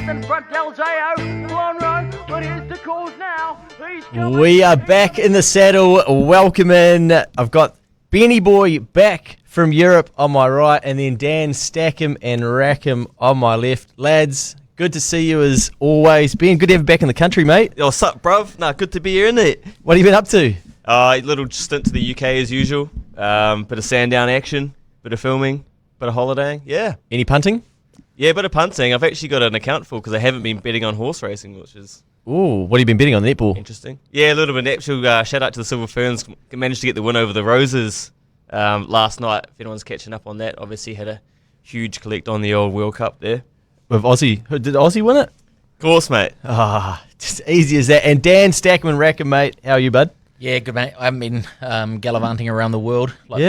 in front, Delzeo, Lonro, but here's the calls now. We are back in the saddle. Welcome in. I've got Benny Boy back from Europe on my right, and then Dan Stackham and Rackham on my left. Lads, good to see you as always. Ben, good to have you back in the country, mate. Yo, what's up, bruv? Nah, good to be here, innit? What have you been up to? A little stint to the UK as usual. Bit of Sandown action, bit of filming, bit of holidaying. Yeah. Any punting? Yeah, bit of punting. I've actually got an account full because I haven't been betting on horse racing, which is Ooh, what have you been betting on, netball? interesting. Yeah, a little bit. Actual shout out to the Silver Ferns. Managed to get the win over the Roses last night. If anyone's catching up on that, obviously had a huge collect on the old World Cup there. With Aussie. Did Aussie win it? Of course, mate. Just easy as that. And Dan Stackham and Rackham, mate, how are you, bud? Yeah, good mate. I haven't been gallivanting around the world like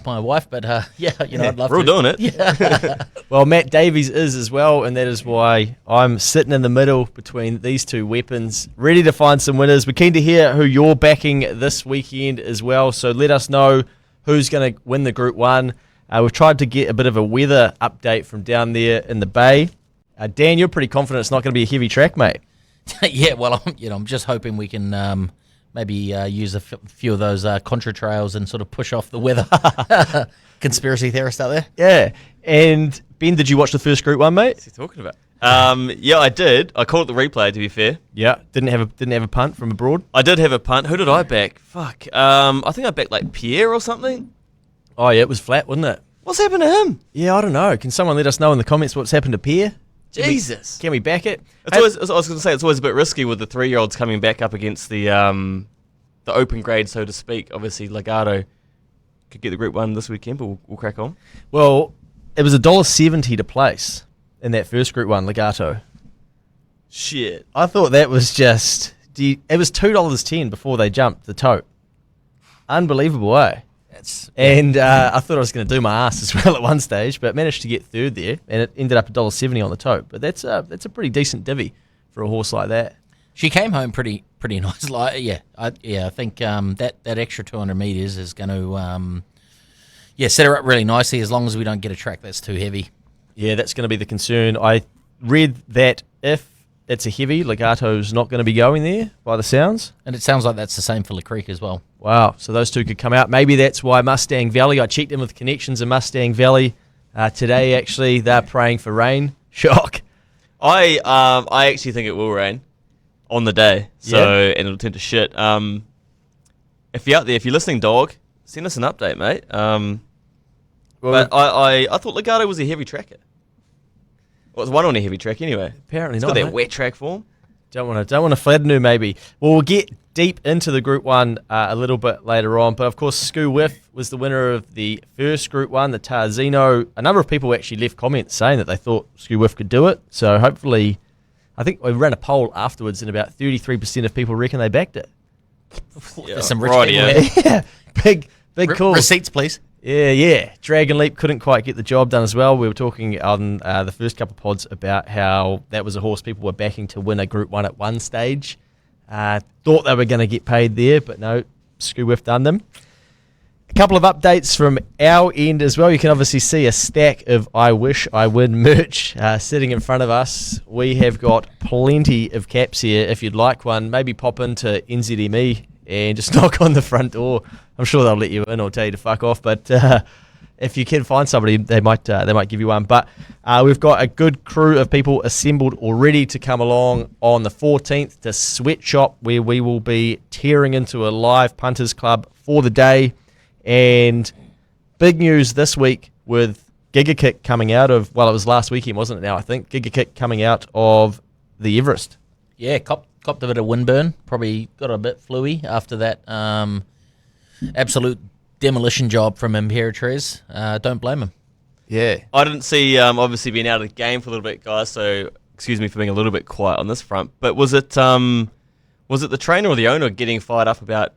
my wife, but I'd love to. We're all doing it. Yeah. Well, Matt Davies is as well, and that is why I'm sitting in the middle between these two weapons, ready to find some winners. We're keen to hear who you're backing this weekend as well, so let us know who's going to win the Group 1. We've tried to get a bit of a weather update from down there in the Bay. Dan, you're pretty confident it's not going to be a heavy track, mate. Yeah, well, I'm just hoping we can maybe use a few of those contra trails and sort of push off the weather. Conspiracy theorist out there. Yeah. And Ben, did you watch the first Group 1, mate? What's he talking about? Yeah, I did. I called it the replay, to be fair. Yeah. Didn't have a punt from abroad? I did have a punt. Who did I back? Fuck. I think I backed like Pierre or something. Oh, yeah, it was flat, wasn't it? What's happened to him? Yeah, I don't know. Can someone let us know in the comments what's happened to Pierre? Jesus. Can we back it? I was going to say, it's always a bit risky with the 3-year-olds coming back up against the open grade, so to speak. Obviously, Legato could get the Group 1 this weekend, but we'll crack on. Well, it was $1.70 to place in that first Group 1, Legato. Shit. I thought that was just... it was $2.10 before they jumped the tote. Unbelievable, eh? And I thought I was going to do my ass as well at one stage, but managed to get third there, and it ended up $1.70 on the tote. But that's a pretty decent divvy for a horse like that. She came home pretty nice. Like, I think that extra 200 metres is going to set her up really nicely as long as we don't get a track that's too heavy. Yeah, that's going to be the concern. I read that if it's a heavy, Legato's not going to be going there by the sounds. And it sounds like that's the same for Le Creek as well. Wow, so those two could come out. Maybe that's why Mustang Valley, I checked in with connections in Mustang Valley today, actually. They're praying for rain. Shock. I actually think it will rain on the day, and it'll turn to shit. If you're out there, if you're listening, dog, send us an update, mate. But I thought Legato was a heavy tracker. Well, it's one on a heavy track anyway. Apparently it's not. got that wet track form. Don't want to flatten her, maybe. Well, we'll get deep into the Group 1 a little bit later on. But, of course, Skoo Whiff was the winner of the first Group 1, the Tarzino. A number of people actually left comments saying that they thought Skoo Whiff could do it. So, hopefully, I think we ran a poll afterwards and about 33% of people reckon they backed it. There's some rich people. Yeah, big call. Receipts, please. Yeah. Dragon Leap couldn't quite get the job done as well. We were talking on the first couple of pods about how that was a horse people were backing to win a Group 1 at one stage. Thought they were going to get paid there, but no, Skoo Whiff done them. A couple of updates from our end as well. You can obviously see a stack of I Wish I Win merch sitting in front of us. We have got plenty of caps here. If you'd like one, maybe pop into NZME and just knock on the front door. I'm sure they'll let you in or tell you to fuck off, but if you can find somebody, they might give you one. But we've got a good crew of people assembled already to come along on the 14th to Sweatshop, where we will be tearing into a live punters club for the day. And big news this week with Gigakick coming out of, well, it was last weekend, wasn't it now, I think? Gigakick coming out of the Everest. Yeah, copped a bit of windburn. Probably got a bit fluey after that absolute demolition job from Imperatriz. Don't blame him. Yeah. I didn't see, obviously, being out of the game for a little bit, guys, so excuse me for being a little bit quiet on this front. But was it the trainer or the owner getting fired up about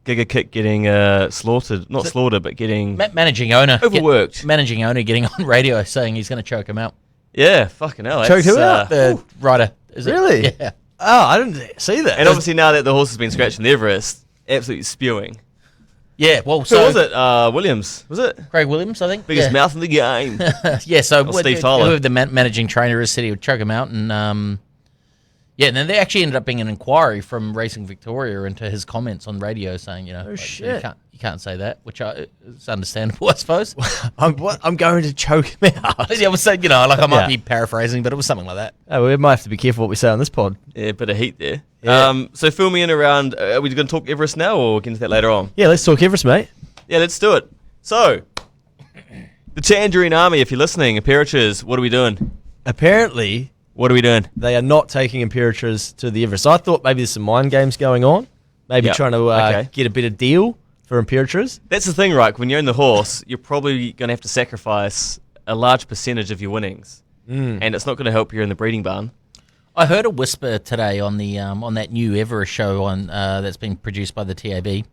Gigakick getting slaughtered? Not slaughtered, but getting... Managing owner. Overworked. Managing owner getting on radio saying he's going to choke him out. Yeah, fucking hell. Choked who out? The rider. Is really? It? Yeah. Oh, I didn't see that. And obviously now that the horse has been scratched in the Everest, absolutely spewing. Yeah, well, Who so was it? Williams, was it? Craig Williams, I think. Biggest yeah. mouth in the game. Yeah, so Steve Tyler. whoever the managing trainer is said he would choke him out, and yeah, and then there actually ended up being an inquiry from Racing Victoria into his comments on radio saying, shit. you can't say that, which is understandable, I suppose. I'm going to choke him out. Yeah, I was saying, I might Yeah. be paraphrasing, but it was something like that. Oh, we might have to be careful what we say on this pod. Yeah, bit of heat there. Yeah. So fill me in around. Are we going to talk Everest now, or get into that later on? Yeah, let's talk Everest, mate. Yeah, let's do it. So, the Tangerine Army, if you're listening, Imperators, what are we doing? Apparently, What are we doing? they are not taking Imperators to the Everest. I thought maybe there's some mind games going on. Maybe Yep. trying to Okay. get a better deal for Imperators. That's the thing, right? When you own the horse, you're probably going to have to sacrifice a large percentage of your winnings, and it's not going to help you in the breeding barn. I heard a whisper today on the on that new Everest show on that's been produced by the TAB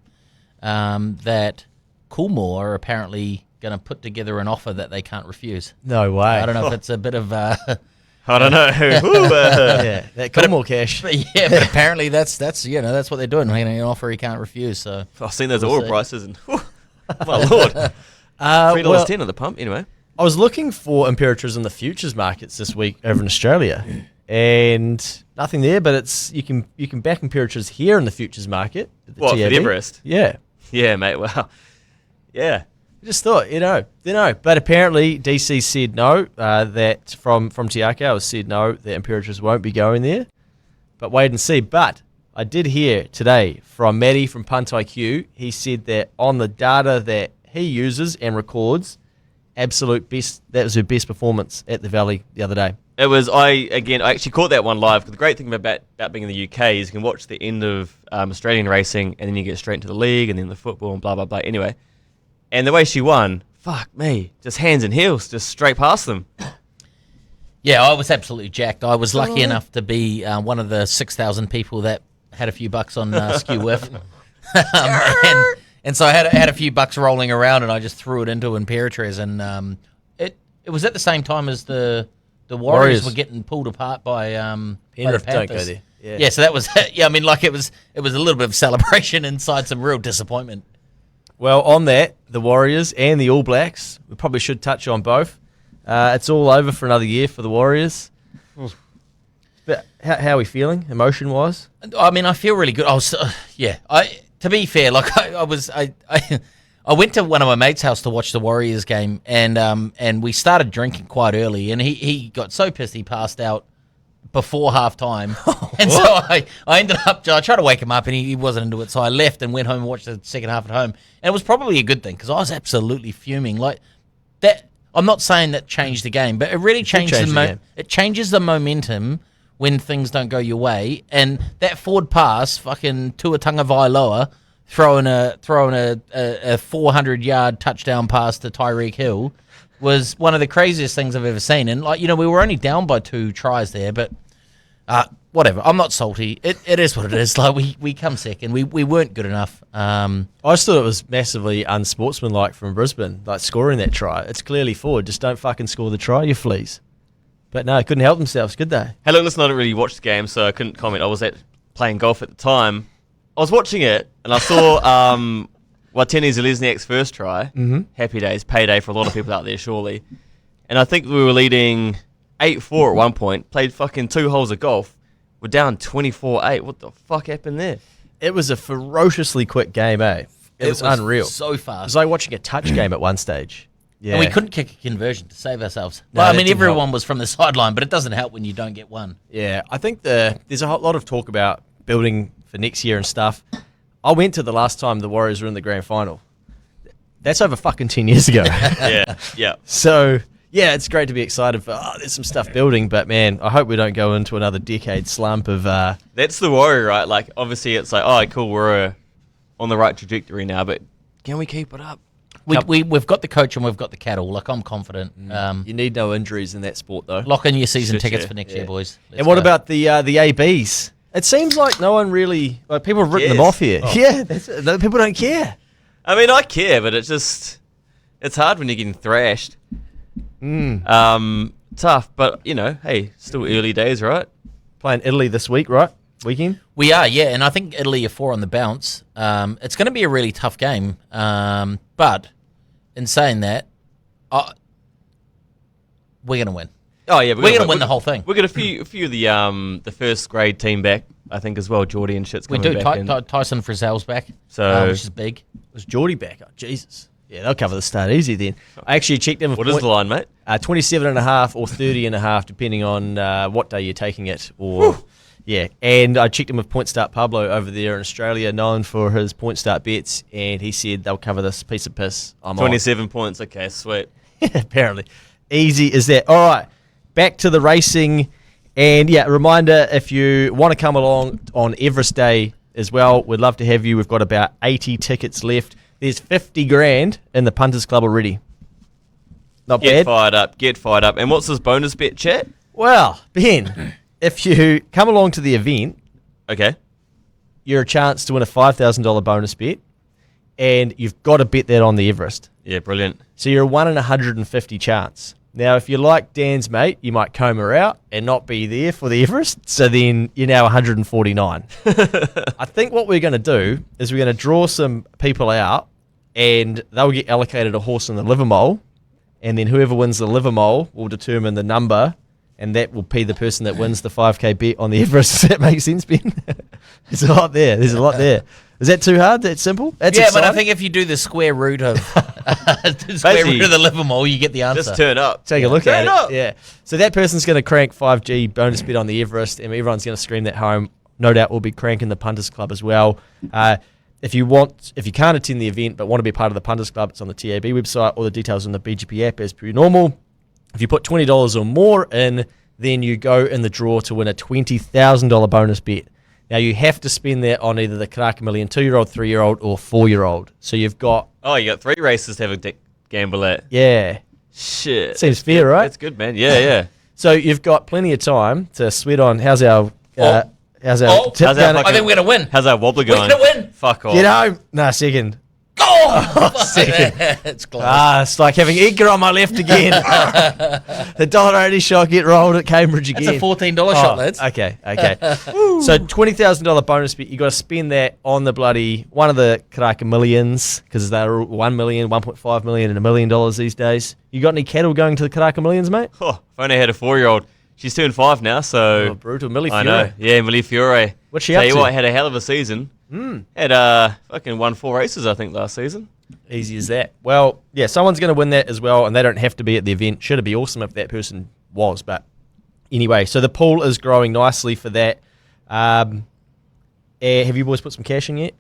that Coolmore are apparently going to put together an offer that they can't refuse. No way. I don't know if it's a bit of I don't know. Ooh, Yeah, that got more cash. but yeah, but apparently that's what they're doing. Making an offer he can't refuse. So I've seen those We'll oil see. prices, and my lord, $3.10 well, at the pump. Anyway, I was looking for Imperators in the futures markets this week over in Australia, and nothing there. But you can back Imperators here in the futures market. At the what for TAB. the Everest? Yeah. Yeah, mate. Wow. Yeah. I just thought, But apparently DC said no, that from Tiako said no, that Imperators won't be going there. But wait and see. But I did hear today from Matty from Punt IQ, he said that on the data that he uses and records, absolute best, that was her best performance at the Valley the other day. It was, I actually caught that one live. The great thing about being in the UK is you can watch the end of Australian racing, and then you get straight into the league, and then the football, and blah, blah, blah. Anyway, and the way she won, fuck me, just hands and heels, just straight past them. yeah, I was absolutely jacked. I was lucky enough to be one of the 6,000 people that had a few bucks on Skew Whiff. And so I had a few bucks rolling around, and I just threw it into Imperatriz, and it was at the same time as the Warriors were getting pulled apart by the Penrith don't Panthers. go there. Yeah, so that was yeah. I mean, like it was a little bit of celebration inside some real disappointment. Well, on that, the Warriors and the All Blacks, we probably should touch on both. It's all over for another year for the Warriors. But how are we feeling, emotion-wise? I mean, I feel really good. I was, to be fair, like I went to one of my mates' house to watch the Warriors game, and we started drinking quite early, and he got so pissed he passed out before half time. And so I ended up, I tried to wake him up, and he wasn't into it, so I left and went home and watched the second half at home. And it was probably a good thing, because I was absolutely fuming. Like, that, I'm not saying that changed the game, but it really changed change the game. it changes the momentum when things don't go your way. And that forward pass, fucking Tuatanga Vailoa, throwing a 400-yard touchdown pass to Tyreek Hill, was one of the craziest things I've ever seen. And, like, we were only down by 2 tries there, but whatever. I'm not salty. It is what it is. Like, we come second. We weren't good enough. I just thought it was massively unsportsmanlike from Brisbane, like scoring that try. It's clearly forward. Just don't fucking score the try, you fleas. But no, couldn't help themselves, could they? Hey, look, listen, I didn't really watch the game, so I couldn't comment. I was playing golf at the time. I was watching it, and I saw Watene Zelezniak's first try. Mm-hmm. Happy days, payday for a lot of people out there, surely. And I think we were leading 8-4 at one point, played fucking 2 holes of golf. We're down 24-8. What the fuck happened there? It was a ferociously quick game, eh? It was unreal. So It fast. was like watching a touch game at one stage. Yeah. And we couldn't kick a conversion to save ourselves. No, Well, I that mean, didn't everyone help. was from the sideline, but it doesn't help when you don't get one. Yeah, I think there's a whole lot of talk about building for next year and stuff. I went to the last time the Warriors were in the grand final. That's over fucking 10 years ago. Yeah. So, yeah, it's great to be excited for, there's some stuff building, but man, I hope we don't go into another decade slump of... That's the worry, right? Like, obviously, it's like, oh, cool, we're on the right trajectory now, but can we keep it up? We've got the coach and we've got the cattle. Like, I'm confident. you need no injuries in that sport, though. Lock in your season Shit, tickets yeah. for next year, boys. Let's And what go. about the ABs? It seems like no one really... Like, people have written them Cares. off here. Oh. Yeah, that's it. No, people don't care. I mean, I care, but it's just... It's hard when you're getting thrashed. Tough, but, hey, still early days, right? Playing Italy this week, right? weekend? We are, yeah, and I think Italy are 4 on the bounce. It's going to be a really tough game, but in saying that, we're going to win. Oh yeah, We're going to win the whole thing. We got a few of the first grade team back, I think as well. Geordie and shit's We coming do. back. in. Tyson Frizzell's back, So- which is big. Was Geordie back? Oh, Jesus. Yeah, they'll cover the start easy then. I actually checked in with What is the line, mate? 27.5 or 30.5, depending on what day you're taking it. Or yeah, and I checked in with Point Start Pablo over there in Australia, known for his Point Start bets, and he said they'll cover this piece of piss. I'm on. 27 points. Okay, sweet. Apparently. Easy as that. All right, back to the racing. And yeah, reminder, if you want to come along on Everest Day as well, we'd love to have you. We've got about 80 tickets left. There's 50 grand in the Punters Club already. Not Get bad. fired up. Get fired up. And what's this bonus bet, chat? Well, Ben, if you come along to the event, Okay. you're a chance to win a $5,000 bonus bet, and you've got to bet that on the Everest. Yeah, brilliant. So you're a 1 in 150 chance. Now, if you're like Dan's mate, you might comb her out and not be there for the Everest, so then you're now 149. I think what we're going to do is we're going to draw some people out, and they'll get allocated a horse in the Livermole, and then whoever wins the Livermole will determine the number, and that will be the person that wins the 5K bet on the Everest. Does that make sense, Ben? There's a lot there. Is that too hard? That simple? That's Yeah, exciting. but I think if you do the square root of the Livermore, you get the answer. Just turn up. Take a look Turn at up. it. Yeah. So that person's going to crank 5G bonus bet on the Everest, and everyone's going to scream that home. No doubt we'll be cranking the Punters Club as well. If you can't attend the event but want to be part of the Punters Club, it's on the TAB website. All the details on the BGP app as per normal. If you put $20 or more in, then you go in the draw to win a $20,000 bonus bet. Now, you have to spend that on either the Karaka Million 2-year-old, 3-year-old, or 4-year-old. So you've got... Oh, you got 3 races to have a gamble at. Yeah. Shit. Seems fair, right? That's good, man. Yeah, yeah. So you've got plenty of time to sweat on. How's our tip How's our going? fucking- I think we're going to win. How's our wobbler We're going? going to win. Fuck off. Get home. No, second. It's close. It's like having Edgar on my left again. The $1.80 shot get rolled at Cambridge again. That's a $14 shot, lads. Okay. So $20,000 bonus bet. You got to spend that on the bloody one of the Karaka Millions, because they're 1 million, 1.5 million, and $1 million these days. You got any cattle going to the Karaka Millions, mate? Oh, if only I had a 4-year-old. She's turned 5 now, so... Oh, brutal. Millie I Fiore. know. Yeah, Millie Fiore. What's she Tell up you to? what, had a hell of a season. Had fucking won 4 races, I think, last season. Easy as that. Well, yeah, someone's going to win that as well, and they don't have to be at the event. Should it be awesome if that person was, but anyway, so the pool is growing nicely for that. Have you boys put some cash in yet?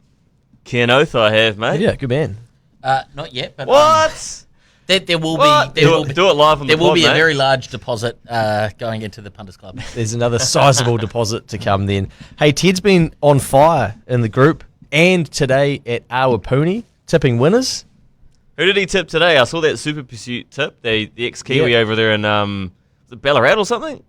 Can oath I have, mate. Yeah, good man. Not yet, but What? there will What? be. There will be. Do it live on the There will pod, be a mate. very large deposit going into the Punters Club. There's another sizable deposit to come then. Hey, Ted's been on fire in the group and today at Awapuni, tipping winners. Who did he tip today? I saw that Super Pursuit tip. The ex-Kiwi over there in was it Ballarat or something?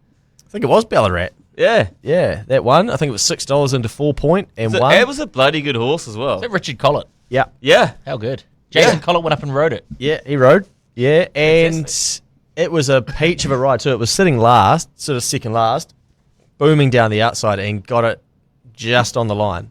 I think it was Ballarat. Yeah. Yeah, that one. I think it was $6 into 4 point and one. It was a bloody good horse as well. Is that Richard Collett? Yeah, Yeah. How good. Jason Yeah. Collett went up and rode it. yeah, he rode. Yeah, and Fantastic. it was a peach of a ride too. It was sitting last, sort of second last, booming down the outside and got it just on the line.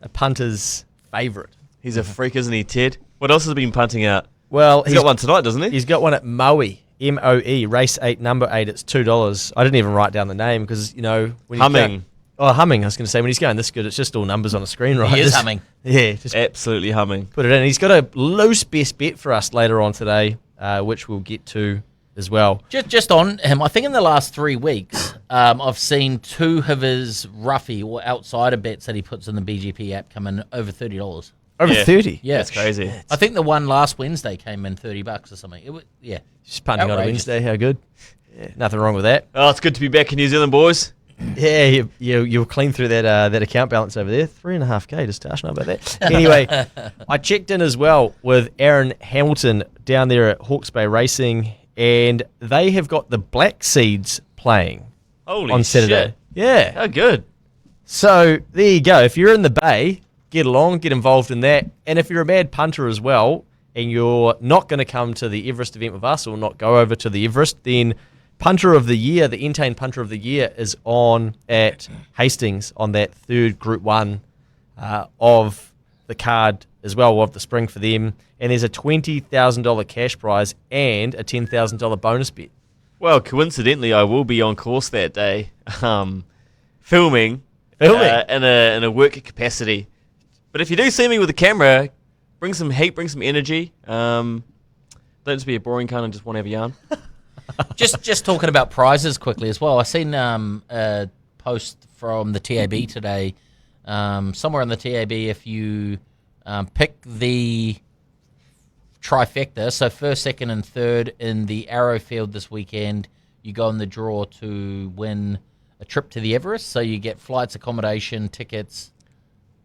A punter's favourite. He's a freak, isn't he, Ted? What else has he been punting out? Well, He's got one tonight, doesn't he? He's got one at Moe, M-O-E, race 8, number 8. It's $2. I didn't even write down the name because, you know... when you Humming. Humming. I was going to say, when he's going this good, it's just all numbers on a screen, right? He is Just- humming. Yeah, just Absolutely humming. put it in. He's got a loose best bet for us later on today, which we'll get to as well. Just on him, I think in the last 3 weeks, I've seen 2 of his roughy or outsider bets that he puts in the BGP app come in over $30. Over Yeah. 30. Yeah, That's crazy. I think the one last Wednesday came in $30 or something. It was, yeah. Just punting on a Outrageous. Wednesday. How good. Yeah, nothing wrong with that. Oh, it's good to be back in New Zealand, boys. Yeah, you'll clean through that account balance over there. 3.5K, just Tash know about that. Anyway, I checked in as well with Aaron Hamilton down there at Hawke's Bay Racing, and they have got the Black Seeds playing Holy on Saturday. shit. Yeah. How good. So there you go. If you're in the Bay, get along, get involved in that. And if you're a mad punter as well, and you're not going to come to the Everest event with us or not go over to the Everest, then punter of the year, the Entain punter of the year, is on at Hastings on that third Group 1 of the card as well, of the spring for them. And there's a $20,000 cash prize and a $10,000 bonus bet. Well, coincidentally, I will be on course that day, filming in a work capacity. But if you do see me with a camera, bring some heat, bring some energy. Don't just be a boring cunt and just want to have a yarn. Just talking about prizes quickly as well. I seen a post from the TAB today. Somewhere on the TAB, if you pick the trifecta, so first, second, and third in the Arrowfield this weekend, you go in the draw to win a trip to the Everest. So you get flights, accommodation, tickets,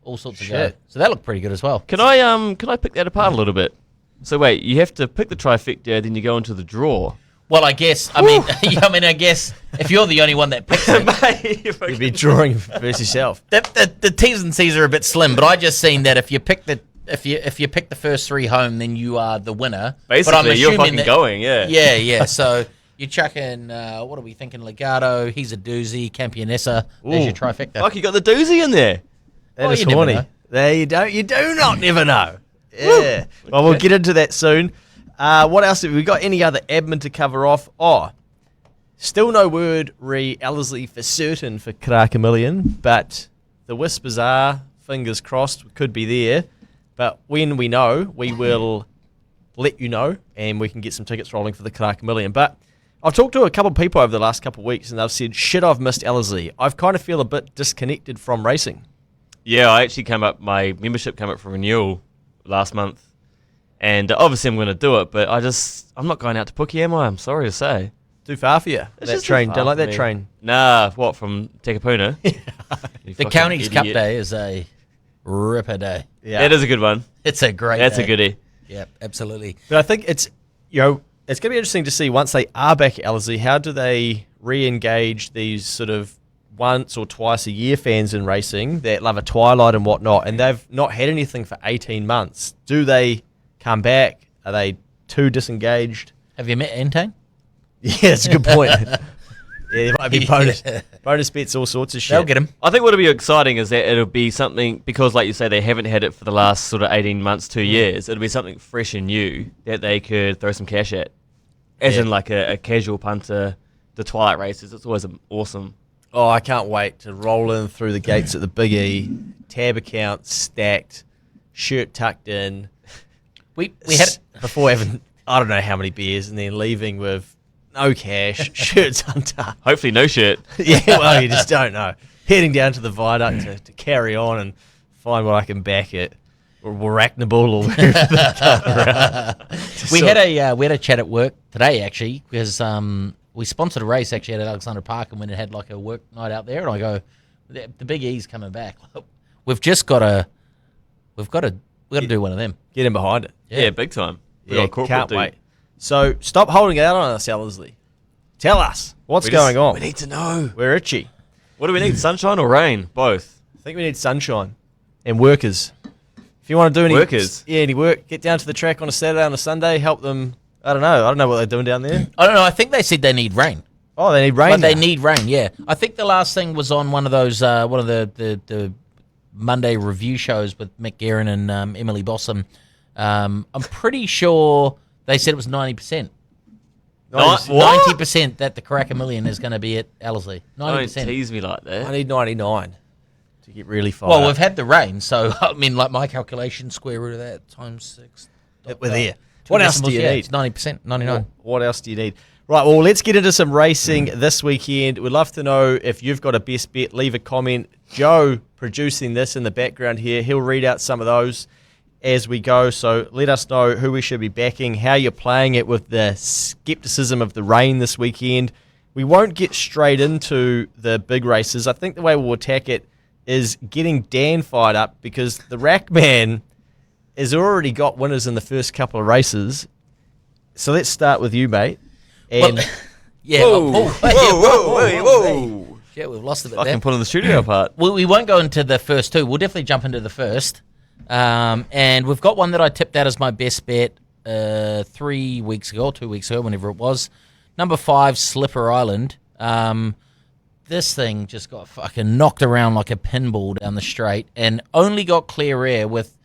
all sorts of go. So that looked pretty good as well. Can I pick that apart a little bit? So wait, you have to pick the trifecta, then you go into the draw. Well, I guess. I guess if you're the only one that picks it, Mate, You'd be drawing versus yourself. the T's and C's are a bit slim. But I just seen that if you pick the first three home, then you are the winner. Basically, but I'm you're assuming fucking that, going, yeah. Yeah. So you chuck in, what are we thinking? Legato, he's a doozy, Campionessa, there's your trifecta. Fuck, you got the doozy in there. That Oh, is you never horny. know. There you do not never know. Yeah. Well, we'll get into that soon. What else have we got? Any other admin to cover off? Oh, still no word re Ellerslie for certain for Karaka Million, but the whispers are, fingers crossed, could be there. But when we know, we will let you know, and we can get some tickets rolling for the Karaka Million. But I've talked to a couple of people over the last couple of weeks, and they've said, shit, I've missed Ellerslie. I've kind of feel a bit disconnected from racing. Yeah, I actually my membership came up for renewal last month. And obviously I'm going to do it, but I'm not going out to Pookie, am I? I'm sorry to say. Too far for you. It's That just train. too Don't far like for that me. train. Nah, what, from Tekapuna? The Counties Cup Day is a ripper day. Yeah. That is a good one. It's a great That's day. a goodie. Yep, absolutely. But I think it's going to be interesting to see once they are back at Ellerslie, how do they re-engage these sort of once or twice a year fans in racing that love a twilight and whatnot, and they've not had anything for 18 months. Do they come back? Are they too disengaged? Have you met Entain? Yeah, that's a good point. Yeah, there might be bonus bets, all sorts of shit. They'll get him. I think what'll be exciting is that it'll be something, because like you say, they haven't had it for the last sort of 18 months, 2 years. It'll be something fresh and new that they could throw some cash at. As in like a casual punter, the Twilight races. It's always awesome. Oh, I can't wait to roll in through the gates at the Big E, tab account stacked, shirt tucked in. We had before having I don't know how many beers and then leaving with no cash, shirts untucked. Hopefully no shirt. Yeah, well, you just don't know. Heading down to the viaduct to carry on and find what I can back at. Or Warracknable or wherever they come around. we had a chat at work today actually because we sponsored a race actually at Alexandra Park, and when it had like a work night out there, and I go, the Big E's coming back. We've got to do one of them. Get in behind it. Yeah, big time. We Yeah, got a corporate can't dude. wait. So stop holding out on us, Ellerslie. Tell us what's going on. We need to know. We're itchy. What do we need? Sunshine or rain? Both. I think we need sunshine and workers. If you want to do any Workers? Yeah, any work, get down to the track on a Saturday, on a Sunday, help them. I don't know what they're doing down there. I don't know. I think they said they need rain. Oh, they need rain. But they now. need rain. Yeah, I think the last thing was on one of those one of the Monday review shows with Mick Guerin and Emily Bossum. I'm pretty sure they said it was 90%. 90% that the Karaka Million is going to be at Ellerslie. Don't 90%. tease me like I that. need 99 to get really fired. Well, up. we've had the rain, so I mean, like my calculation, square root of that times 6. We're there. What else do you need? It's 90%, 99. What else do you need? Right, well, let's get into some racing this weekend. We'd love to know if you've got a best bet. Leave a comment. Joe producing this in the background here. He'll read out some of those as we go. So let us know who we should be backing, how you're playing it with the skepticism of the rain this weekend. We won't get straight into the big races. I think the way we'll attack it is getting Dan fired up because the Rack Man has already got winners in the first couple of races. So let's start with you, mate. And Yeah. Whoa, well, whoa. Yeah, we've lost a bit Fucking there. pulling the studio apart. We won't go into the first two. We'll definitely jump into the first. And we've got one that I tipped out as my best bet 3 weeks ago, or 2 weeks ago, whenever it was. Number 5, Slipper Island. This thing just got fucking knocked around like a pinball down the straight and only got clear air with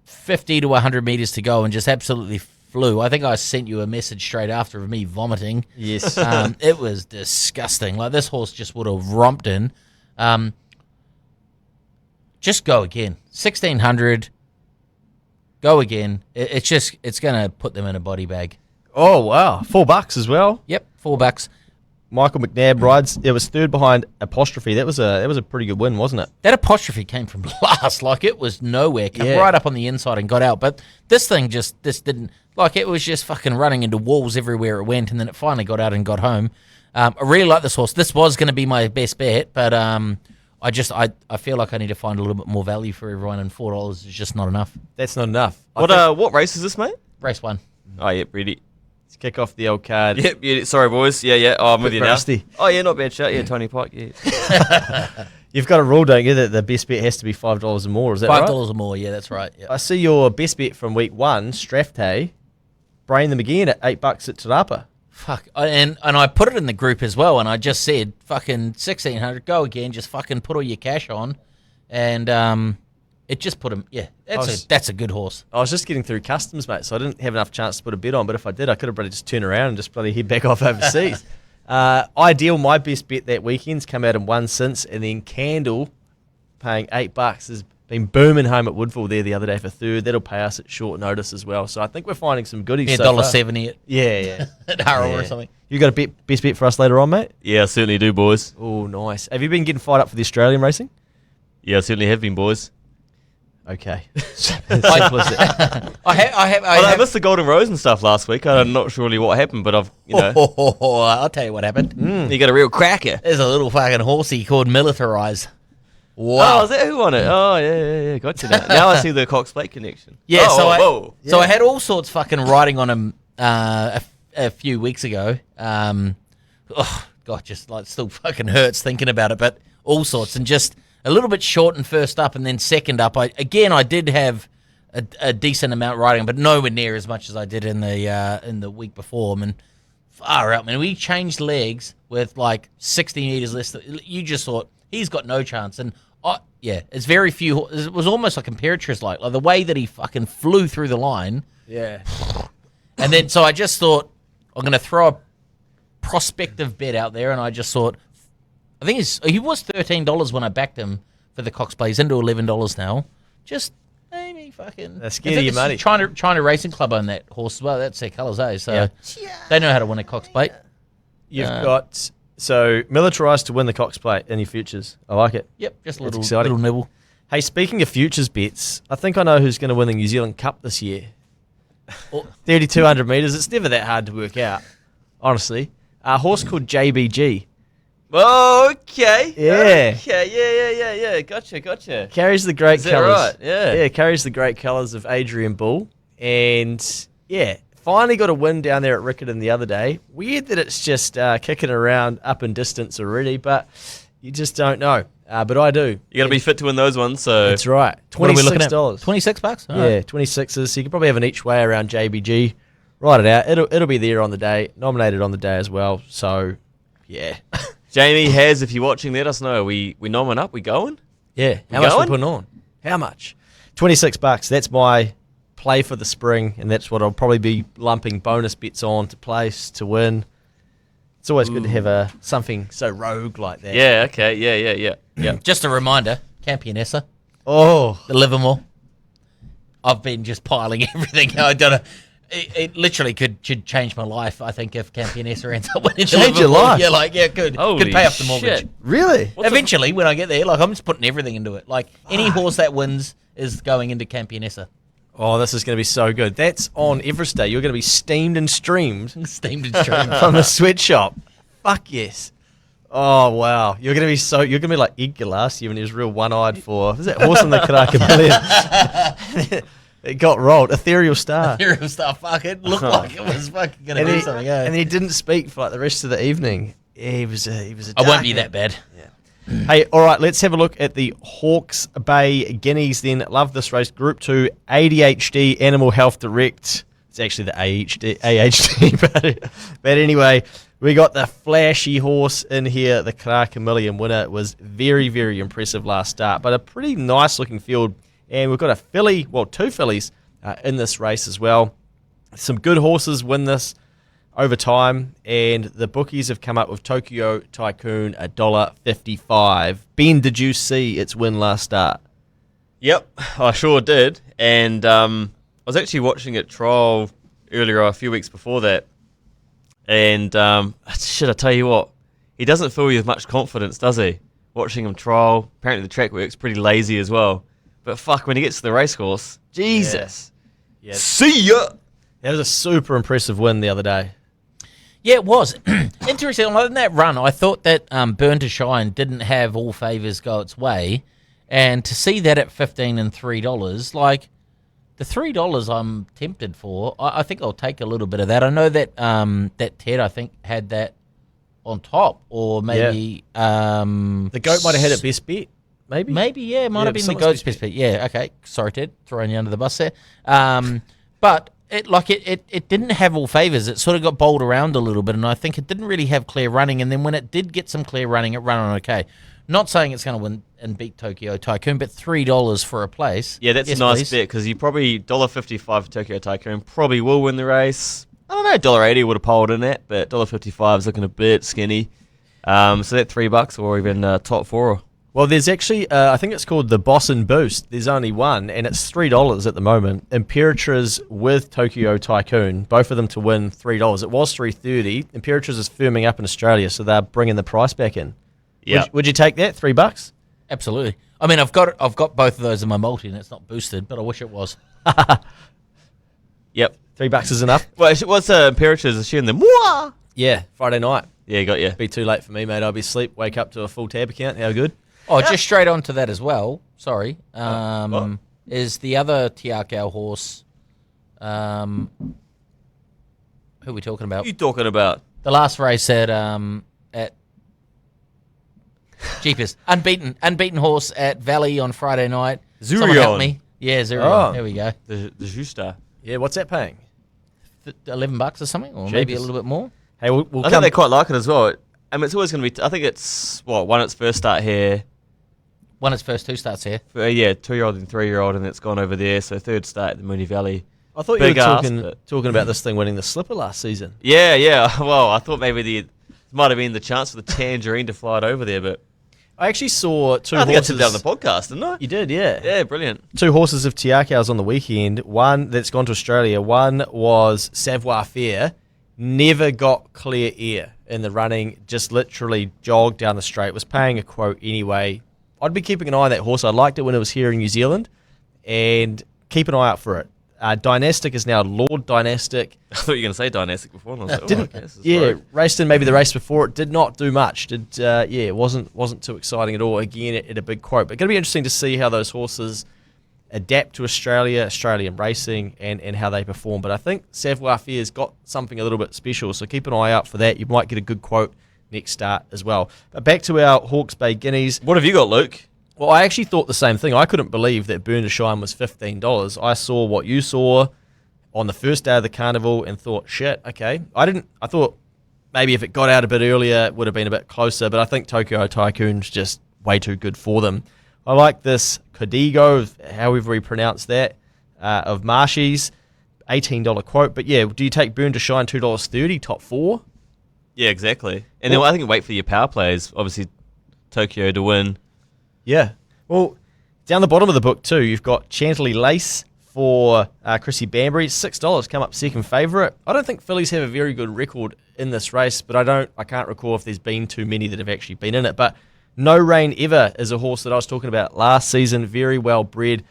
50 to 100 meters to go and just absolutely flew. I think I sent you a message straight after of me vomiting. Yes. It was disgusting. Like, this horse just would have romped in. Just go again. 1,600. Go again. It's going to put them in a body bag. Oh, wow. $4 as well. Yep, $4. Michael McNabb rides. It was third behind Apostrophe. That was a pretty good win, wasn't it? That Apostrophe came from last. Like, it was nowhere. Came Yeah. right up on the inside and got out. But this thing this didn't, like, it was just fucking running into walls everywhere it went, and then it finally got out and got home. I really like this horse. This was going to be my best bet, but I feel like I need to find a little bit more value for everyone, and $4 is just not enough. That's not enough. What race is this, mate? Race 1. Oh, yep, ready. Let's kick off the old card. Yep, yeah, sorry, boys. Yeah. Oh, I'm with you now. Rusty. Oh, yeah, not bad shout. Yeah, Tony Pike, yeah. You've got a rule, don't you, that the best bet has to be $5 or more. Is that right? $5 or more, yeah, that's right. Yep. I see your best bet from week 1, Strathhay. Brain them again at $8 at Te Rapa. Fuck, and I put it in the group as well, and I just said, fucking 1,600, go again, just fucking put all your cash on, and it just put him, that's a good horse. I was just getting through customs, mate, so I didn't have enough chance to put a bet on, but if I did, I could have probably just turned around and just probably head back off overseas. Ideal, my best bet that weekend's come out in 1 since, and then Candle, paying $8, has been booming home at Woodville there the other day for third. That'll pay us at short notice as well. So I think we're finding some goodies. Yeah, so far. $1.70 Yeah. at Harrow Yeah. or something. You got a best bet for us later on, mate? Yeah, I certainly do, boys. Oh, nice. Have you been getting fired up for the Australian racing? Yeah, I certainly have been, boys. Okay. Simple as that. I missed the Golden Rose and stuff last week. I'm not sure really what happened, but I'll tell you what happened. you got a real cracker. There's a little fucking horsey called Militarize. Wow. Oh, is that who won it? Oh, yeah. Gotcha now. Now I see the Cox Plate connection. Yeah, Oh, so I had all sorts fucking riding on him a few weeks ago. God, just like still fucking hurts thinking about it, but all sorts, and just a little bit short in first up and then second up. I did have a decent amount riding, but nowhere near as much as I did in the week before. I mean, far out, man. We changed legs with like 60 meters less. You just thought he's got no chance, and it's very few. It was almost like Imperatrice, like the way that he fucking flew through the line. Yeah. And then so I just thought I'm going to throw a prospective bet out there, and I just thought I think he was $13 when I backed him for the Cox Play. He's into $11 now. Just maybe fucking. That's scared of your money. China Racing Club own that horse as well. That's their colours, eh? So they know how to win a Cox Plate. You've got militarised to win the Cox Plate in your futures. I like it. Yep, just a That's little exciting. nibble. Hey, speaking of futures bets, I think I know who's going to win the New Zealand Cup this year. 3,200 metres. It's never that hard to work out, honestly. A horse called JBG. Okay. Yeah. Okay. Yeah. Gotcha. Carries the great Is that colours. right? Yeah. Yeah, carries the great colours of Adrian Bull. And, finally got a win down there at Riccarton the other day. Weird that it's just kicking around up in distance already, but you just don't know. But I do. You got to be fit to win those ones. So That's right. What are we looking at? $26. $26? All Yeah, right. 26s. So you can probably have an each way around JBG. Write it out. It'll be there on the day. Nominated on the day as well. So, yeah. Jamie has, if you're watching, let us know. We nomming up. We going? Yeah. How We much we going? putting on? How much? $26. That's my play for the spring, and that's what I'll probably be lumping bonus bets on to place to win. It's always good to have something so rogue like that. Yeah. Okay. Yeah. Just a reminder, Campionessa, Oh, the Livermore. I've been just piling everything. I don't know. It literally could change my life, I think, if Campionessa ends up winning. Change your life? Yeah, could Holy pay off the mortgage. shit. really? Eventually, when I get there, I'm just putting everything into it. Like, any horse that wins is going into Campionessa. Oh, this is going to be so good. That's on Everest Day. You're going to be steamed and streamed Steamed and streamed. from the sweatshop. Fuck yes. Oh, wow. You're going to be like Edgar last year when he was real one-eyed for, was that horse in the Karaka Million? It got rolled. Ethereal Star. Hero stuff. Fuck, it looked like it was fucking going to And do he, something. and he didn't speak for like the rest of the evening. Yeah, he was a I won't dark be man. that bad. Hey, all right, let's have a look at the Hawke's Bay Guineas then. Love this race. Group 2, ADHD, Animal Health Direct. It's actually the AHD, but anyway, We got the flashy horse in here, the Karaka Million winner. It was very, very impressive last start, but a pretty nice looking field. And we've got a filly, well, 2 fillies in this race as well. Some good horses win this over time, and the bookies have come up with Tokyo Tycoon $1.55. Ben, did you see its win last start? Yep, I sure did. And I was actually watching it trial earlier a few weeks before that. And shit, I tell you what, he doesn't fill you with much confidence, does he? Watching him trial, apparently the track work's pretty lazy as well. But fuck, when he gets to the racecourse, Jesus. Yeah. See ya! That was a super impressive win the other day. Yeah, it was. Interesting. In that run, I thought that Burn to Shine didn't have all favours go its way. And to see that at $15 and $3, like, the $3 I'm tempted for, I think I'll take a little bit of that. I know that that Ted, I think, had that on top, or maybe... The goat might have had it best bet, maybe? Maybe, yeah, it might have been the goat's best bet. Yeah, okay. Sorry, Ted, throwing you under the bus there. But it didn't have all favours. It sort of got bowled around a little bit, and I think it didn't really have clear running. And then when it did get some clear running, it ran on okay. Not saying it's going to win and beat Tokyo Tycoon, but $3 for a place. Yeah, that's a nice bet, because you probably $1.55 for Tokyo Tycoon probably will win the race. I don't know, $1.80 would have polled in that, but $1.55 is looking a bit skinny. So that $3 or even top 4. Well, there's actually, I think it's called the Boss and Boost. There's only one, and it's $3 at the moment. Imperatriz with Tokyo Tycoon, both of them to win $3. It was $3.30. Imperatriz is firming up in Australia, so they're bringing the price back in. Yeah. Would you take that, $3? Absolutely. I mean, I've got both of those in my multi, and it's not boosted, but I wish it was. Yep. $3 is enough. Well, what's Imperatriz? Is she in the Mwah? Yeah, Friday night. Yeah, got you. Be too late for me, mate. I'll be asleep. Wake up to a full tab account. How good? Oh, just straight on to that as well. Sorry. What? Is the other Tiakau horse, who are we talking about? What are you talking about? The last race at Jeepers. Unbeaten horse at Valley on Friday night. Someone help Zurion. me. Yeah, Zurion. There we go. The Justa. Yeah, what's that paying? $11 or something, or maybe a little bit more. Hey, we'll I think they quite like it as well. I mean, it's always going to be... I think it's, won its first start here. Won its first 2 starts here. Yeah, 2-year-old and 3-year-old, and it's gone over there. So third start at the Moonee Valley. I thought Big you were ass, talking about this thing winning the slipper last season. Yeah. Well, I thought maybe it might have been the chance for the Tangerine to fly it over there, but... I actually saw 2 I think horses. I tipped it on the podcast, didn't I? You did, yeah. Yeah, brilliant. 2 horses of Tiakau's on the weekend. One that's gone to Australia. One was Savoir Faire. Never got clear air in the running. Just literally jogged down the straight. Was paying a quote anyway. I'd be keeping an eye on that horse. I liked it when it was here in New Zealand. And keep an eye out for it. Dynastic is now Lord Dynastic. I thought you were going to say Dynastic before. And I was like, Didn't, okay, this is yeah, rogue. raced in maybe the race before. It did not do much. It wasn't too exciting at all. Again, it a big quote. But going to be interesting to see how those horses adapt to Australian racing, and how they perform. But I think Savoir Faire's got something a little bit special, so keep an eye out for that. You might get a good quote next start as well. But back to our Hawke's Bay Guineas. What have you got, Luke? Well, I actually thought the same thing. I couldn't believe that Burn to Shine was $15. I saw what you saw on the first day of the carnival and thought, shit, okay. I thought maybe if it got out a bit earlier, it would have been a bit closer, but I think Tokyo Tycoon's just way too good for them. I like this Codigo, however we pronounce that, of Marshy's, $18 quote. But yeah, do you take Burn to Shine $2.30, top 4? Yeah, exactly. And then I think wait for your power plays, obviously Tokyo to win. Yeah. Well, down the bottom of the book too, you've got Chantilly Lace for Chrissy Banbury. $6, come up second favourite. I don't think fillies have a very good record in this race, but I can't recall if there's been too many that have actually been in it. But No Rain Ever is a horse that I was talking about last season, very well bred,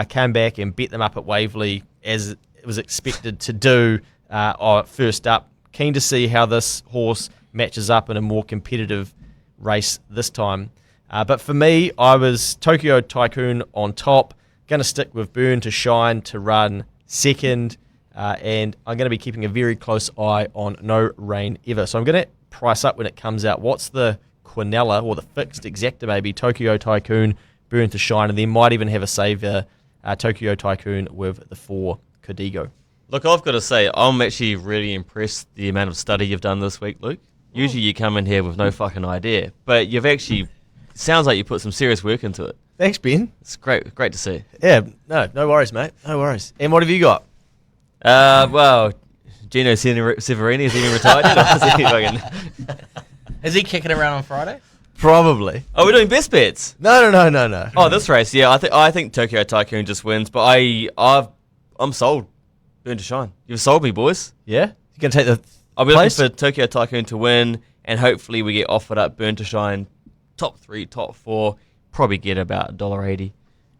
came back and bet them up at Waverley as it was expected to do first up. Keen to see how this horse matches up in a more competitive race this time. But for me, I was Tokyo Tycoon on top. Going to stick with Burn to Shine to run second. And I'm going to be keeping a very close eye on No Rain Ever. So I'm going to price up when it comes out. What's the Quinella, or the fixed exacta maybe, Tokyo Tycoon, Burn to Shine, and then might even have a savior, Tokyo Tycoon with the 4 Codigo. Look, I've got to say, I'm actually really impressed the amount of study you've done this week, Luke. Usually you come in here with no fucking idea, but you've actually sounds like you put some serious work into it. Thanks, Ben. It's great to see. Yeah, no worries, mate. No worries. And what have you got? Well, Gino Severini, is he even retired yet? Or is he fucking... Is he kicking around on Friday? Probably. Oh, we're doing best bets. No. Oh, this race, yeah. I think Tokyo Tycoon just wins, but I'm sold. Burn to shine. You've sold me, boys. Yeah? You going to take the I'll be place? looking for Tokyo Tycoon to win, and hopefully we get offered up Burn to Shine, top 3, top 4, probably get about $1.80.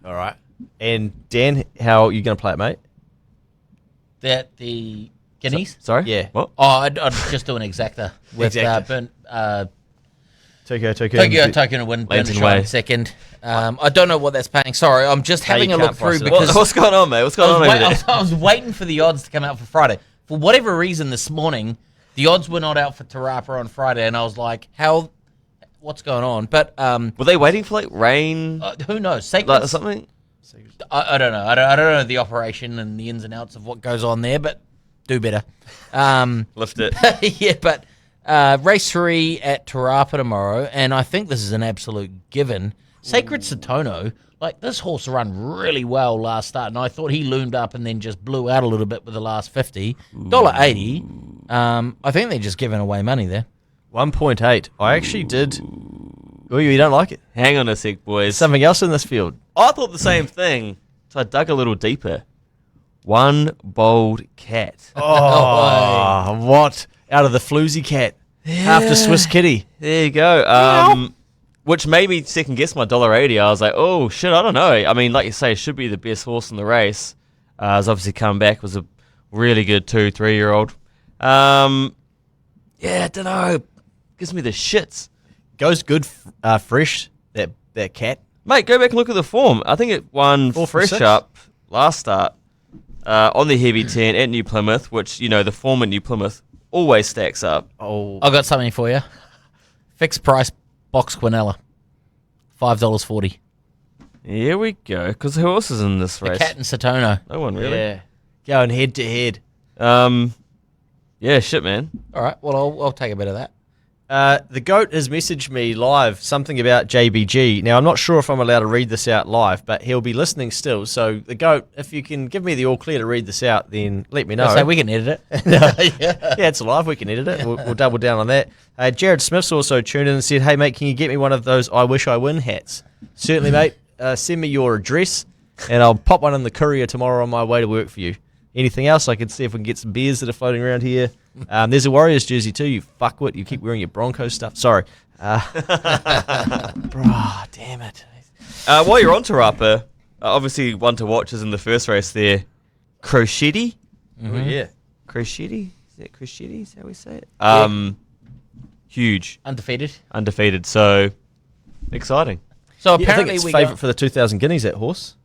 All right. And Dan, how are you going to play it, mate? The guineas? Sorry? Yeah. What? Oh, I'd just do an exacta with Tokyo Tokyo Tycoon to win, Burn to Leighton Shine Way. second. I don't know what that's paying. Sorry, I'm just having you a look can't price through it. because What's going on, mate? What's going on over there? I was waiting for the odds to come out for Friday. For whatever reason this morning, the odds were not out for Tarapa on Friday, and I was like, what's going on? But Were they waiting for, like, rain? who knows? Sacred, Like something? I don't know. I don't know the operation and the ins and outs of what goes on there, but do better. Lift it. Yeah, but race 3 at Tarapa tomorrow, and I think this is an absolute given. Sacred Satono, like this horse ran really well last start, and I thought he loomed up and then just blew out a little bit with the last 50. $1.80. I think they're just giving away money there. 1.8. I actually did. Oh, you don't like it? Hang on a sec, boys. Something else in this field. I thought the same thing, so I dug a little deeper. One bold cat. Oh, what? Out of the floozy cat. After Swiss Kitty. There you go. Which made me second guess my $1.80. I was like, oh shit, I don't know. I mean, like you say, it should be the best horse in the race. It's obviously come back, was a really good 2-3-year-old. Yeah, I don't know. Gives me the shits. Goes good fresh, that cat. Mate, go back and look at the form. I think it won 4 from fresh 6. up last start on the heavy 10 at New Plymouth, which, you know, the form at New Plymouth always stacks up. Oh, I got something for you. Fixed price box Quinella, $5.40. Here we go. Because who else is in this The race? cat and Satono. No one really. yeah. Going head to head. Yeah, shit, man. All right, well I'll take a bit of that. The GOAT has messaged me live something about JBG. Now, I'm not sure if I'm allowed to read this out live, but he'll be listening still. So, the GOAT, if you can give me the all clear to read this out, then let me know. So we can edit it. Yeah, it's live. We can edit it. We'll double down on that. Jared Smith's also tuned in and said, hey, mate, can you get me one of those I Wish I Win hats? Certainly, mate. Send me your address, and I'll pop one in the courier tomorrow on my way to work for you. Anything else? I can see if we can get some beers that are floating around here. There's a Warriors jersey too, you fuckwit. You keep wearing your Broncos stuff. Sorry. Bro, damn it. While you're on Tarapa, obviously one to watch is in the first race there. Crochetti? Oh, yeah. Crochetti? Is that Crochetti? Is that how we say it? Huge. Undefeated. So, exciting. So Yeah, I think apparently it's we favourite got, for the 2,000 guineas, that horse.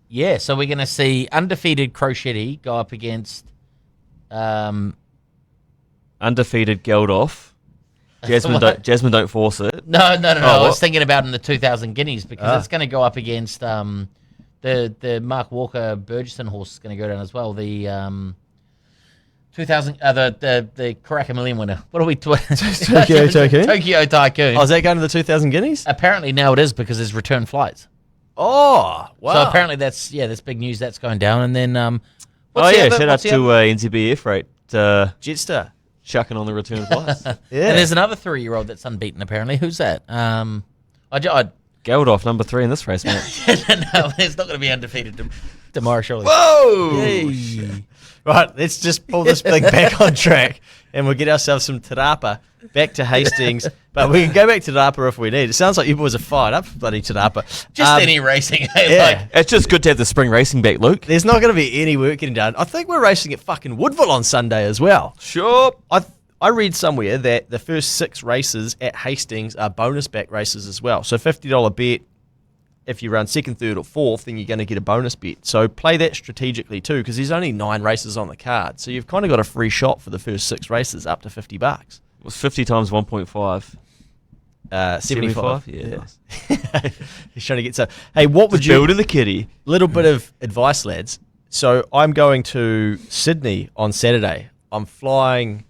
yeah. So we're going to see undefeated Crochetti go up against. Undefeated Geldof. What? Jasmine don't force it. No. I what? was thinking about in the 2,000 guineas because it's going to go up against the Mark Walker Burgesson horse is going to go down as well. The 2000 the Karaka Million winner. What are we? Tokyo Tycoon? Tokyo Tycoon. Oh, is that going to the 2,000 guineas? Apparently now it is because there's return flights. Oh, wow. So apparently that's big news that's going down. And then Shout out to NZBF Freight Jetstar. chucking on the return flights. Yeah. And there's another 3-year-old that's unbeaten apparently. Who's that? I Geldof, number 3 in this race, mate. no, it's not going to be undefeated tomorrow, surely. Whoa! Hey. Right, let's just pull this thing back on track and we'll get ourselves some Tarapa back to Hastings. But we can go back to Tarapa if we need. It sounds like you boys are fired up for bloody Tarapa. Just any racing. Yeah. It's just good to have the spring racing back, Luke. There's not going to be any work getting done. I think we're racing at fucking Woodville on Sunday as well. Sure. I read somewhere that the first 6 races at Hastings are bonus back races as well. So $50 bet. If you run 2nd, 3rd, or 4th, then you're going to get a bonus bet. So play that strategically too, because there's only 9 races on the card. So you've kind of got a free shot for the first 6 races, up to $50. It was 50 times 1.5. 75. Yeah. He's trying to get so. Hey, what would you? Build in the kitty. Little bit of advice, lads. So I'm going to Sydney on Saturday. I'm flying.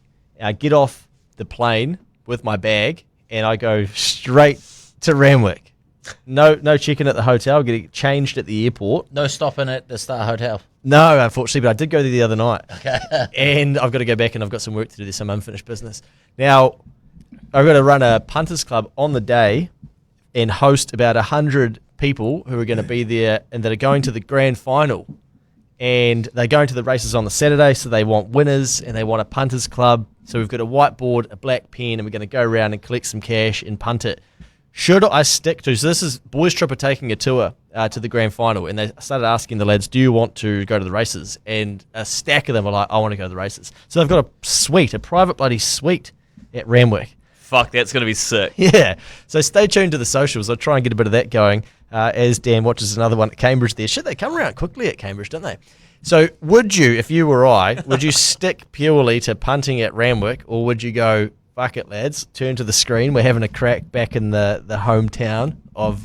Get off the plane with my bag, and I go straight to Randwick. No check-in at the hotel, getting changed at the airport. No stopping at the Star Hotel. No, unfortunately, but I did go there the other night. Okay. And I've got to go back, and I've got some work to do. There's some unfinished business. Now, I've got to run a punters club on the day and host about 100 people who are going to be there and that are going to the grand final. And they're going to the races on the Saturday, so they want winners and they want a punters club. So we've got a whiteboard, a black pen, and we're going to go around and collect some cash and punt it. Should I stick to? So this is Boys Trip are taking a tour to the grand final, and they started asking the lads, "Do you want to go to the races?" And a stack of them are like, "I want to go to the races." So they've got a private bloody suite at Randwick. Fuck, that's gonna be sick. Yeah. So stay tuned to the socials. I'll try and get a bit of that going as Dan watches another one at Cambridge there. Shit, they come around quickly at Cambridge, don't they? So would you, if you were would you stick purely to punting at Randwick, or would you go, fuck it, lads, turn to the screen, we're having a crack back in the hometown of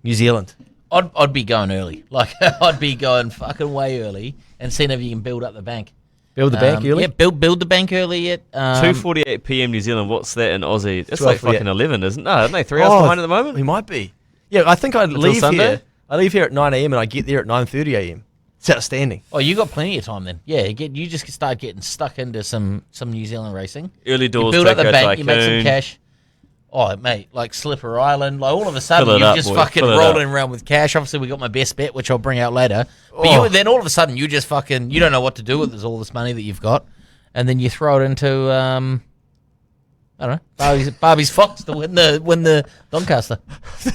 New Zealand? I'd be going early. Like, I'd be going fucking way early and seeing if you can build up the bank. Build the bank early? Yeah, build the bank early at... 2:48 p.m. New Zealand, what's that in Aussie? That's 12:48. like fucking 11, isn't it? No, aren't they 3 hours behind at the moment? We might be. Yeah, I think I'd leave Sunday? here. I leave here at 9 a.m. and I get there at 9:30 a.m. It's outstanding. Oh, you got plenty of time then. Yeah, you just start getting stuck into some New Zealand racing. Early doors, You build up the Draco bank, you make some Tycoon. cash. Oh, mate, like Slipper Island, like all of a sudden Fill it you're up, just boy. fucking Fill it rolling up. around with cash. Obviously, we got my best bet, which I'll bring out later. But Oh. then all of a sudden you just fucking, you don't know what to do with all this money that you've got. And then you throw it into, I don't know, Barbie's Fox to win the Doncaster.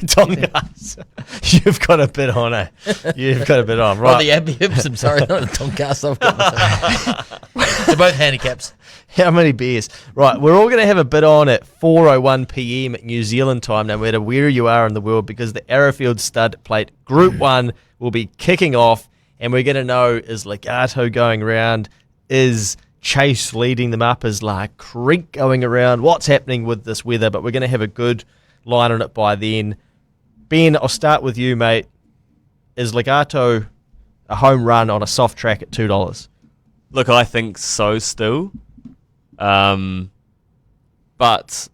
Doncaster. You've got a bit on, eh? You've got a bit on, Or right? the Abby I'm sorry, not the Doncaster. I've got myself. They're both handicaps. How many beers? Right, we're all going to have a bit on at 4:01 p.m. at New Zealand time, no matter where you are in the world, because the Arrowfield Stud Plate Group 1 will be kicking off, and we're going to know, is Legato going around? Is Chase leading them up? Is La Creek going around? What's happening with this weather? But we're going to have a good line on it by then. Ben, I'll start with you, mate. Is Legato a home run on a soft track at $2? Look, I think so still. But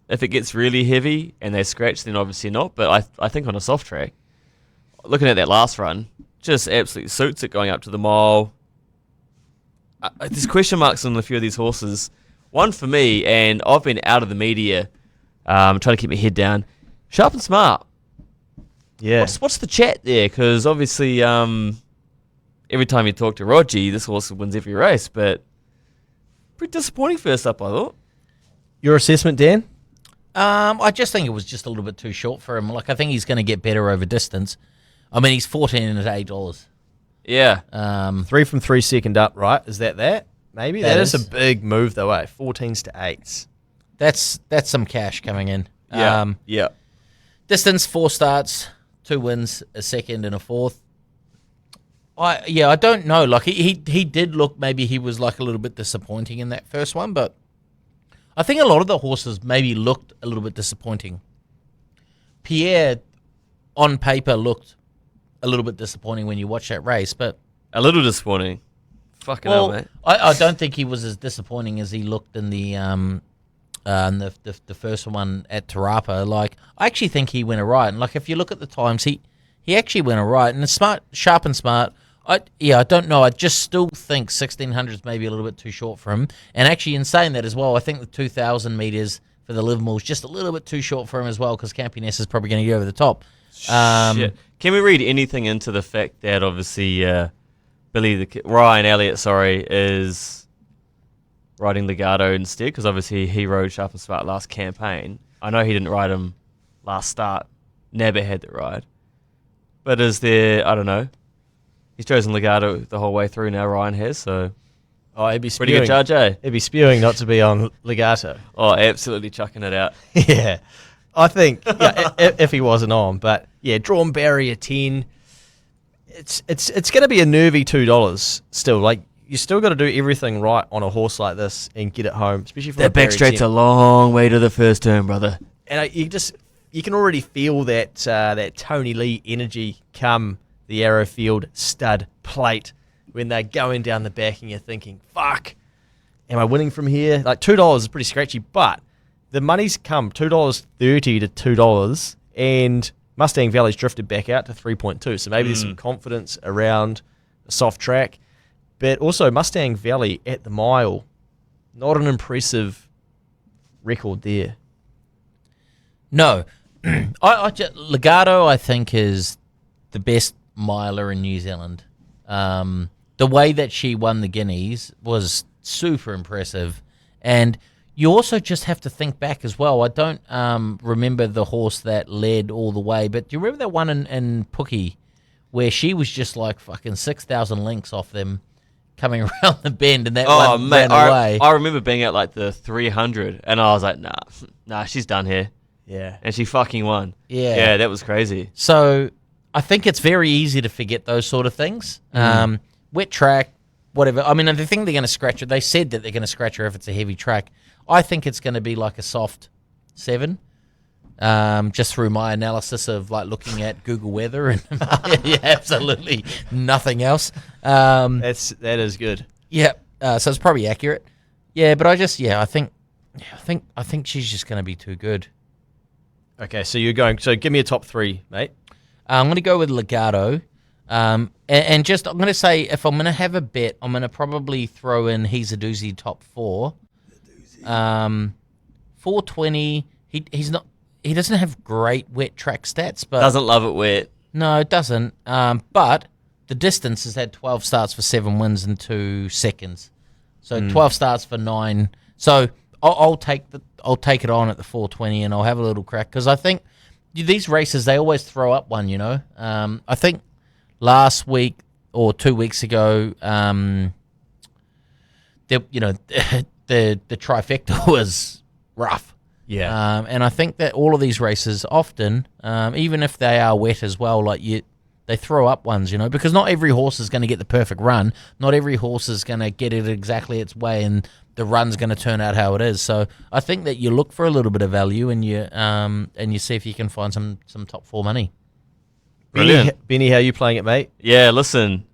if it gets really heavy and they scratch, then obviously not. But I think on a soft track, looking at that last run, just absolutely suits it going up to the mile. There's question marks on a few of these horses. One for me, and I've been out of the media, trying to keep my head down. Sharp and Smart. Yeah. What's the chat there? Because obviously, every time you talk to Rogie, this horse wins every race, but pretty disappointing first up, I thought. Your assessment, Dan? I just think it was just a little bit too short for him. Like, I think he's going to get better over distance. I mean, he's 14 at $8. Yeah. 3 from 3 second up, right? Is that? Maybe? That That is is. a big move, though, eh? 14s to 8s. That's some cash coming in. Yeah. Yeah. Distance, 4 starts, 2 wins, a second and a fourth. I don't know. Like, he did look, maybe he was like a little bit disappointing in that first one, but I think a lot of the horses maybe looked a little bit disappointing. Pierre, on paper, looked a little bit disappointing when you watch that race, but A little disappointing. Fucking hell, well, mate. I don't think he was as disappointing as he looked in the first one at Tarapa. Like, I actually think he went alright. And like, if you look at the times, he actually went alright. And sharp and smart. I don't know. I just still think 1600 is maybe a little bit too short for him. And actually, in saying that as well, I think the 2000 meters for the Livermore is just a little bit too short for him as well, because Campiness is probably going to get over the top. Shit. Can we read anything into the fact that obviously Ryan Elliott, is riding Legato instead? Because obviously he rode Sharp and Smart last campaign. I know he didn't ride him last start. Never had the ride. But is there, I don't know. He's chosen Legato the whole way through now, Ryan has, so Oh, he'd be pretty spewing. good judge, eh? He'd be spewing not to be on Legato. Oh, absolutely chucking it out. Yeah. I think, if he wasn't on. But, yeah, drawn barrier 10. It's going to be a nervy $2 still. Like, you still got to do everything right on a horse like this and get it home, especially from That back straight's a ten. long way to the first turn, brother. And you can already feel that Tony Lee energy come the Arrowfield Stud Plate when they're going down the back and you're thinking, fuck, am I winning from here? Like, $2 is pretty scratchy, but the money's come $2.30 to $2, and Mustang Valley's drifted back out to 3.2. So maybe there's some confidence around a soft track. But also Mustang Valley at the mile, not an impressive record there. No. Legato, I think, is the best miler in New Zealand. The way that she won the Guineas was super impressive. And you also just have to think back as well. I don't remember the horse that led all the way, but do you remember that one in Pookie where she was just like fucking 6,000 links off them coming around the bend, and that one ran away? I remember being at like the 300, and I was like, nah, she's done here. Yeah. And she fucking won. Yeah. Yeah, that was crazy. So I think it's very easy to forget those sort of things. Wet track, whatever. I mean, the thing they're going to scratch her, they said that they're going to scratch her if it's a heavy track. I think it's going to be like a soft 7, just through my analysis of like looking at Google weather and yeah, absolutely nothing else. That is good. Yeah, so it's probably accurate. Yeah, but I think she's just going to be too good. Okay, so you're going. So give me a top 3, mate. I'm going to go with Legato. And just, I'm going to say, if I'm going to have a bet, I'm going to probably throw in He's a Doozy top 4. 420. He doesn't have great wet track stats, but Doesn't love it wet. no, it doesn't. But the distance has had 12 starts for 7 wins and 2 seconds. So 12 starts for 9. So I'll take it on at the 420, and I'll have a little crack, because I think these races, they always throw up one, you know. I think last week or 2 weeks ago, the trifecta was rough. Yeah. And I think that all of these races often, even if they are wet as well, they throw up ones, you know, because not every horse is going to get the perfect run. Not every horse is going to get it exactly its way, and the run's going to turn out how it is. So I think that you look for a little bit of value, and you see if you can find some top 4 money. Benny, how you playing it, mate? Yeah, listen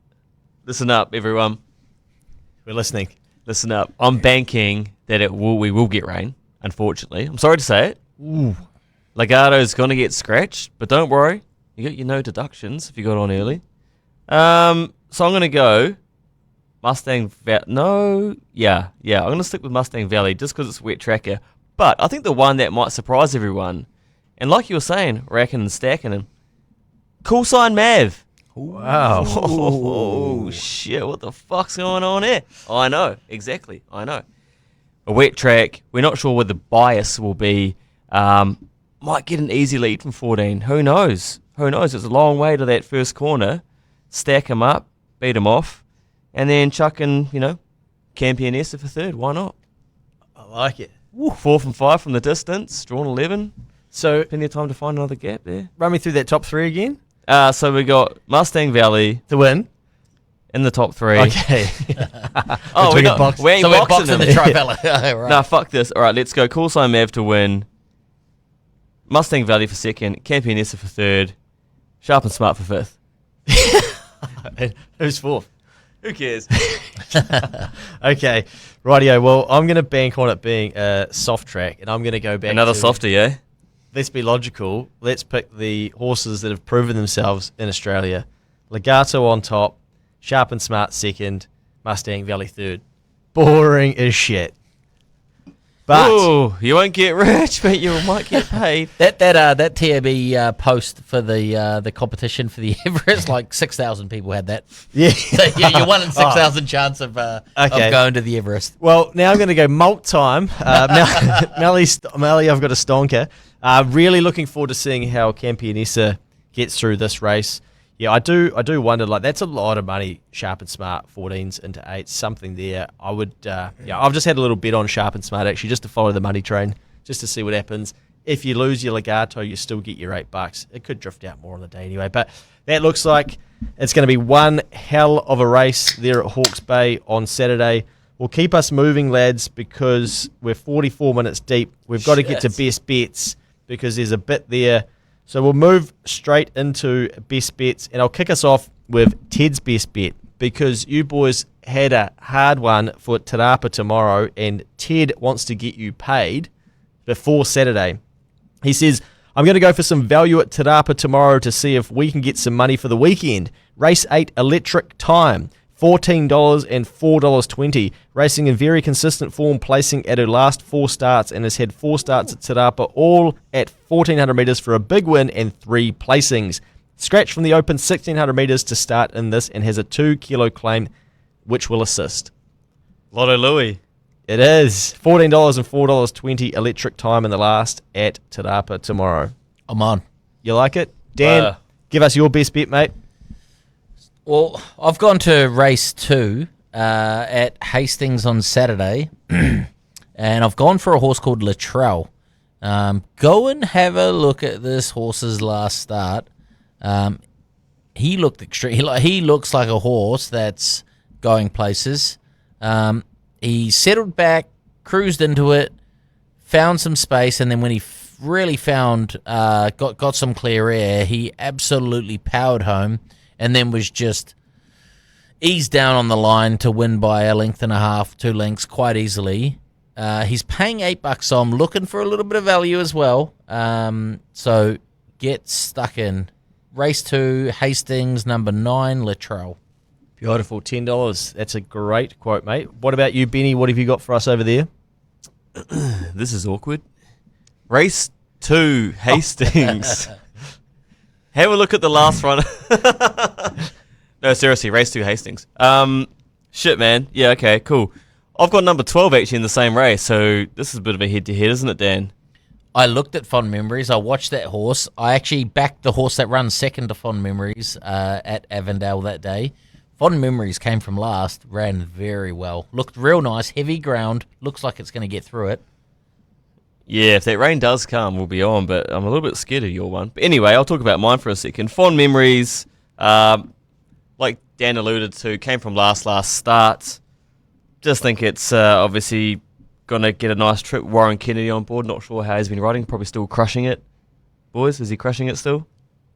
up, everyone. We're listening. Listen up. I'm banking that we will get rain, unfortunately. I'm sorry to say it. Ooh. Legato's going to get scratched, but don't worry. You got your no deductions if you got on early. So I'm going to go Mustang Valley. No, I'm going to stick with Mustang Valley just because it's a wet tracker. But I think the one that might surprise everyone, and like you were saying, racking and stacking him, Cool Sign Mav. Wow. Oh, shit, what the fuck's going on here? I know, exactly, I know. A wet track, we're not sure what the bias will be. Might get an easy lead from 14. Who knows? It's a long way to that first corner. Stack him up, beat him off, and then chuck in, Campionessa for 3rd. Why not? I like it. 4 from 5 from the distance, drawn 11. So Plenty of time to find another gap there. run me through that top 3 again. So we got Mustang Valley To win. in the top 3. Okay. Oh, Between the box- we ain't So we're boxing boxing the them. trifella. Right. Nah, fuck this. All right, let's go. Cool Sign Mav to win. Mustang Valley for 2nd. Campionessa for 3rd. Sharp and Smart for 5th. And who's 4th? Who cares? Okay. Rightio. Well, I'm going to bank on it being a soft track, and I'm going to go back Another to, softie, eh? Let's be logical. Let's pick the horses that have proven themselves in Australia. Legato on top, Sharp and Smart 2nd, Mustang Valley 3rd. Boring as shit. But Ooh, you won't get rich, but you might get paid. That TAB post for the competition for the Everest, like 6,000 people had that. yeah. So you're 1 in 6,000 chance of going to the Everest. Well, now I'm going to go malt time. Melly, I've got a stonker. Really looking forward to seeing how Campionessa gets through this race. Yeah, I do wonder, like, that's a lot of money, Sharp and Smart, 14s into 8s, something there. I would, I've just had a little bit on Sharp and Smart, actually, just to follow the money train, just to see what happens. If you lose your Legato, you still get your $8. It could drift out more on the day anyway, but that looks like it's going to be one hell of a race there at Hawke's Bay on Saturday. We'll keep us moving, lads, because we're 44 minutes deep. We've got to get to best bets because there's a bit there. So we'll move straight into best bets, and I'll kick us off with Ted's best bet because you boys had a hard one for Te Rapa tomorrow, and Ted wants to get you paid before Saturday. He says, I'm going to go for some value at Te Rapa tomorrow to see if we can get some money for the weekend. Race 8 Electric Time, $14 and $4.20. Racing in very consistent form, placing at her last 4 starts and has had 4 starts at Te Rapa, all at 1,400 metres for a big win and 3 placings. Scratch from the open 1,600 metres to start in this and has a 2 kilo claim which will assist. Lotto Louis. It is $14 and $4.20 Electric Time in the last at Te Rapa tomorrow. I'm on. You like it? Dan, give us your best bet, mate. Well, I've gone to race 2 at Hastings on Saturday, and I've gone for a horse called Latrell. Go and have a look at this horse's last start. He looked extreme. He looks like a horse that's going places. He settled back, cruised into it, found some space, and then when he really found got some clear air, he absolutely powered home, and then was just eased down on the line to win by a length and a half, 2 lengths, quite easily. He's paying $8, so I'm looking for a little bit of value as well. So get stuck in. Race 2, Hastings, number 9, Latrell. Beautiful, $10. That's a great quote, mate. What about you, Benny? What have you got for us over there? This is awkward. Race 2, Hastings. Have a look at the last run. No, seriously, race 2, Hastings. Shit, man. Yeah, okay, cool. I've got number 12 actually in the same race, so this is a bit of a head-to-head, isn't it, Dan? I looked at Fond Memories. I watched that horse. I actually backed the horse that runs second to Fond Memories at Avondale that day. Fond Memories came from last, ran very well. Looked real nice, heavy ground. Looks like it's going to get through it. Yeah, if that rain does come, we'll be on, but I'm a little bit scared of your one. But anyway, I'll talk about mine for a second. Fond Memories, like Dan alluded to, came from last start. Just think it's obviously going to get a nice trip. Warren Kennedy on board. Not sure how he's been riding. Probably still crushing it. Boys, is he crushing it still?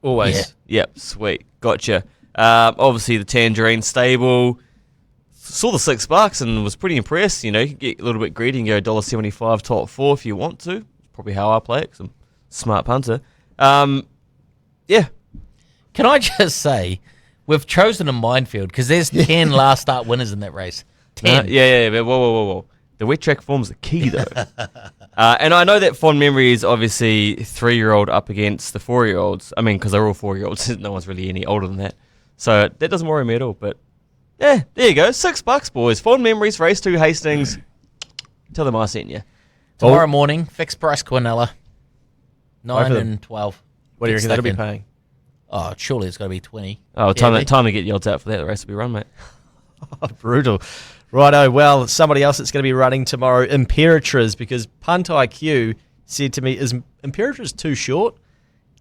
Always. Yeah. Yep, sweet. Gotcha. Obviously, the Tangerine stable. Saw the $6 and was pretty impressed. You know, you can get a little bit greedy and go $1.75 top 4 if you want to. Probably how I play it because I'm a smart punter. Yeah. Can I just say, we've chosen a minefield because there's 10 last start winners in that race. 10. Yeah. But whoa. The wet track form's the key, though. And I know that Fond Memory is obviously 3-year-old up against the 4-year-olds. I mean, because they're all 4-year-olds. No one's really any older than that. So that doesn't worry me at all. But yeah, there you go. $6, boys. Fond Memories, race 2, Hastings. Tell them I sent you. Tomorrow morning, fixed price Quinella. 9 and 12. What do you reckon that'll be Stuck in. paying? Oh, surely it's got to be 20. Oh, time to get the odds out for that. The race will be run, mate. Oh, brutal. Righto, well, somebody else that's going to be running tomorrow, Imperatriz, because Punt IQ said to me, is Imperatriz too short?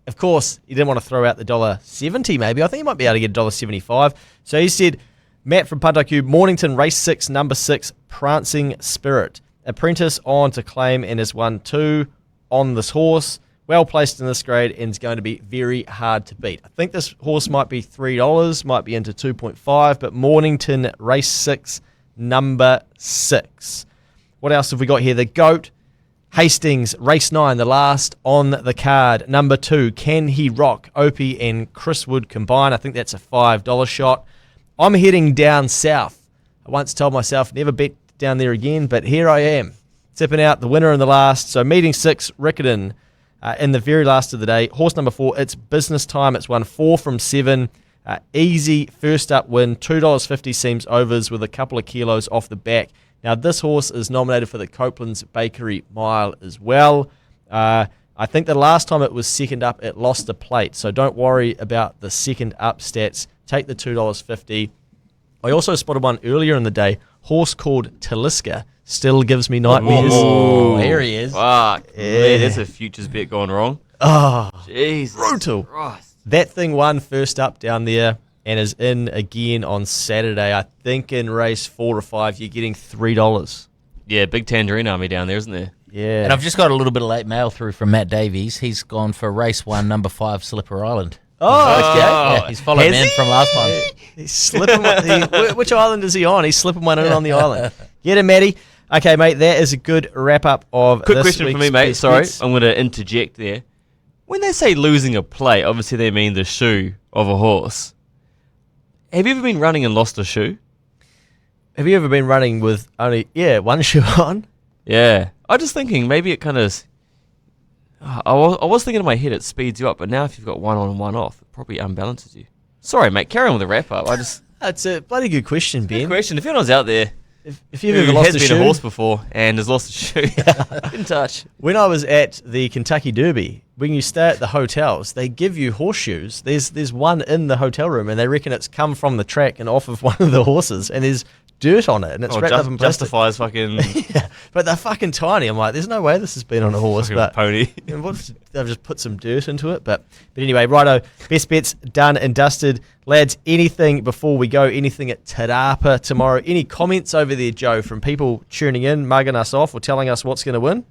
Of course, he didn't want to throw out the $1.70 maybe. I think he might be able to get $1.75. So he said, Matt from Punt IQ, Mornington, race 6, number 6, Prancing Spirit. Apprentice on to claim and has won 2 on this horse. Well placed in this grade and is going to be very hard to beat. I think this horse might be $3, might be into 2.5, but Mornington, race 6, number 6. What else have we got here? The GOAT, Hastings, race 9, the last on the card. Number 2, Can He Rock? Opie and Chris Wood combine. I think that's a $5 shot. I'm heading down south. I once told myself never bet down there again, but here I am, tipping out the winner in the last. So meeting 6, Riccarton, in the very last of the day. Horse number 4, it's business time. It's won 4 from 7. Easy first up win, $2.50 seems overs with a couple of kilos off the back. Now this horse is nominated for the Copeland's Bakery Mile as well. I think the last time it was second up, it lost the plate, so don't worry about the second up stats. Take the $2.50. I also spotted one earlier in the day, horse called Taliska. Still gives me nightmares. Oh, here he is. Fuck. Yeah, there's a futures bet gone wrong. Oh, Jesus brutal. Christ. That thing won first up down there and is in again on Saturday. I think in race 4 or 5, you're getting $3. Yeah, big Tangerine army down there, isn't there? Yeah. And I've just got a little bit of late mail through from Matt Davies. He's gone for race 1, number 5, Slipper Island. Oh, okay. Yeah, he's followed Has man he? from last time. He's slipping one, which island is he on? He's slipping one in on the island. Get him, Matty. Okay, mate, that is a good wrap-up of Quick this question for week's me, mate. Best Sorry, Bets. I'm going to interject there. When they say losing a plate, obviously they mean the shoe of a horse. Have you ever been running and lost a shoe? Have you ever been running with only, one shoe on? Yeah. I'm just thinking maybe it kind of... I was thinking in my head it speeds you up, but now if you've got one on and one off, it probably unbalances you. Sorry, mate. Carry on with the wrap-up. That's a bloody good question, Ben. Good question. If anyone's out there If you've who ever lost has a been shoe, a horse before and has lost a shoe, get in touch. when I was at the Kentucky Derby, when you stay at the hotels, they give you horseshoes. There's one in the hotel room, and they reckon it's come from the track and off of one of the horses, and there's dirt on it, and it's wrapped up in plastic. Justifies fucking, Yeah, but they're fucking tiny. I'm like, there's no way this has been on a horse, fucking but pony. they've just put some dirt into it. But anyway, righto, best bets done and dusted. Lads, anything before we go, anything at Te Rapa tomorrow? Any comments over there, Joe, from people tuning in, mugging us off, or telling us what's going to win?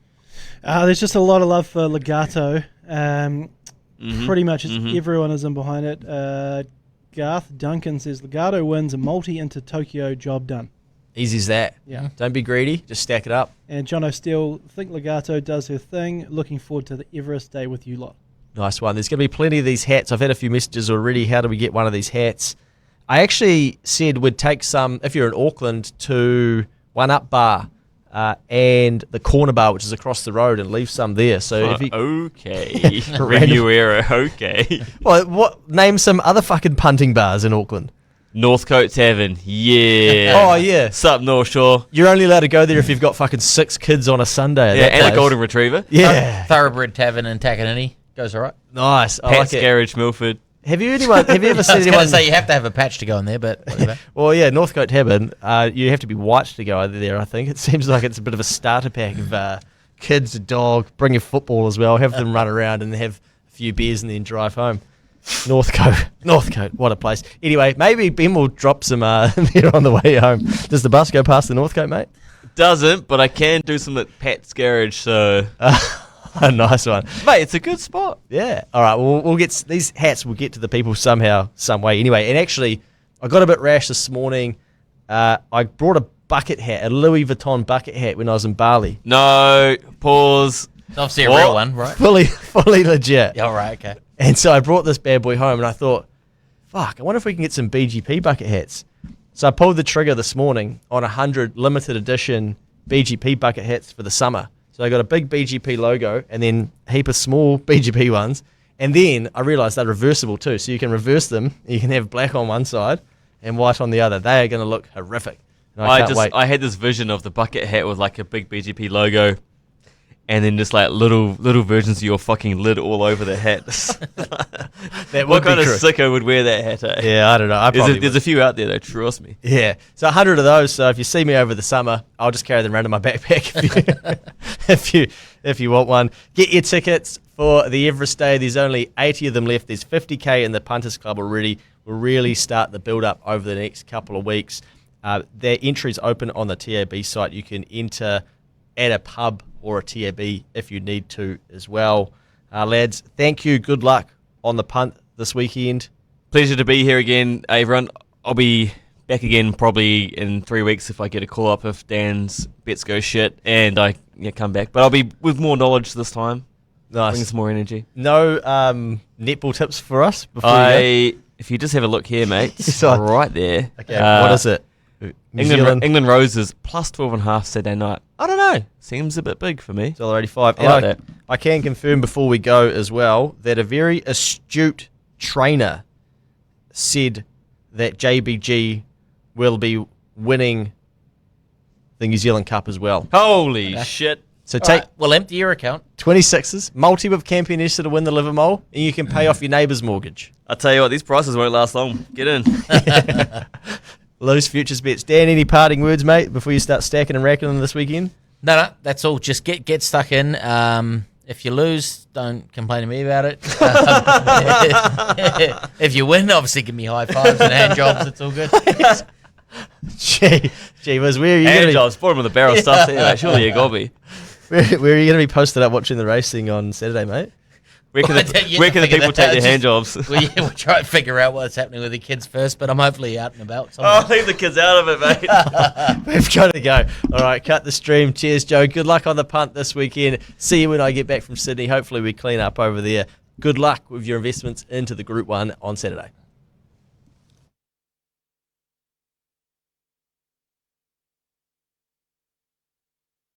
There's just a lot of love for Legato. Pretty much everyone is in behind it. Garth Duncan says Legato wins a multi into Tokyo, job done. Easy as that. Yeah. Don't be greedy. Just stack it up. And John O'Steele, think Legato does her thing. Looking forward to the Everest day with you lot. Nice one. There's going to be plenty of these hats. I've had a few messages already. How do we get one of these hats? I actually said we'd take some, if you're in Auckland, to One Up Bar and the Corner Bar, which is across the road, and leave some there. So if you, Okay. Review era, okay. what? Name some other fucking punting bars in Auckland. Northcote Tavern, yeah. Oh, yeah. Sup, North Shore. You're only allowed to go there if you've got fucking 6 kids on a Sunday. At Yeah, that and a place. golden retriever. Yeah. Thoroughbred Tavern in Takanini goes all right. Nice. I Pat's like it. Garage, Milford. Have you ever I seen was going anyone to say you have to have a patch to go in there, but whatever. Well, yeah, Northcote Tavern, you have to be white to go over there, I think. It seems like it's a bit of a starter pack of kids, a dog, bring your football as well, have them run around and have a few beers and then drive home. Northcote, what a place. Anyway, maybe Ben will drop some there on the way home. Does the bus go past the Northcote, mate? Doesn't, but I can do some at Pat's Garage, so... Nice one. Mate, it's a good spot. Yeah. All right, well, we'll get these hats, we'll get to the people somehow, some way. Anyway, and actually, I got a bit rash this morning. I brought a bucket hat, a Louis Vuitton bucket hat when I was in Bali. No, pause. It's obviously a What? real one, right? Fully legit. Yeah, all right, okay. And so I brought this bad boy home, and I thought, fuck, I wonder if we can get some BGP bucket hats. So I pulled the trigger this morning on 100 limited edition BGP bucket hats for the summer. So I got a big BGP logo and then a heap of small BGP ones. And then I realized they're reversible too. So you can reverse them. You can have black on one side and white on the other. They are going to look horrific. And I can't wait. I had this vision of the bucket hat with like a big BGP logo and then just like little versions of your fucking lid all over the hat. That What would be kind of true. sicko would wear that hat, eh? Yeah, I don't know. There's a few out there though, trust me. Yeah, so 100 of those. So if you see me over the summer, I'll just carry them around in my backpack. If you want one, get your tickets for the Everest Day. There's only 80 of them left. There's 50k in the Punters Club already. We'll really start the build up over the next couple of weeks. Their entries open on the TAB site. You can enter at a pub or a TAB if you need to as well. Lads, thank you. Good luck on the punt this weekend. Pleasure to be here again, everyone. I'll be back again probably in 3 weeks if I get a call up if Dan's bets go shit and I come back. But I'll be with more knowledge this time. Nice. Bring some more energy. No netball tips for us before you go? If you just have a look here, mate, So- right there. Okay, what is it? New Zealand, England Roses plus 12.5 Saturday night. I don't know. Seems a bit big for me. $1.85. I like that. I can confirm before we go as well that a very astute trainer said that JBG will be winning the New Zealand Cup as well. Holy shit. So All take right, well, empty your account. 26s, multi with Campionessa to win the Livermore, and you can pay off your neighbour's mortgage. I tell you what, these prices won't last long. Get in. Loose futures bets. Dan, any parting words, mate, before you start stacking and racking them this weekend? No, that's all. Just get stuck in. If you lose, don't complain to me about it. If you win, obviously give me high fives and hand jobs. It's all good. Gee whiz, where are you And going to jobs, bottom of the barrel stuff there, mate. Surely you got me. where are you going to be posted up watching the racing on Saturday, mate? Where can the Yeah, where can the figure people that take out. their hand jobs? We'll try and figure out what's happening with the kids first, but I'm hopefully out and about. Oh, leave the kids out of it, mate. We've got to go. All right, cut the stream. Cheers, Joe. Good luck on the punt this weekend. See you when I get back from Sydney. Hopefully we clean up over there. Good luck with your investments into the Group 1 on Saturday.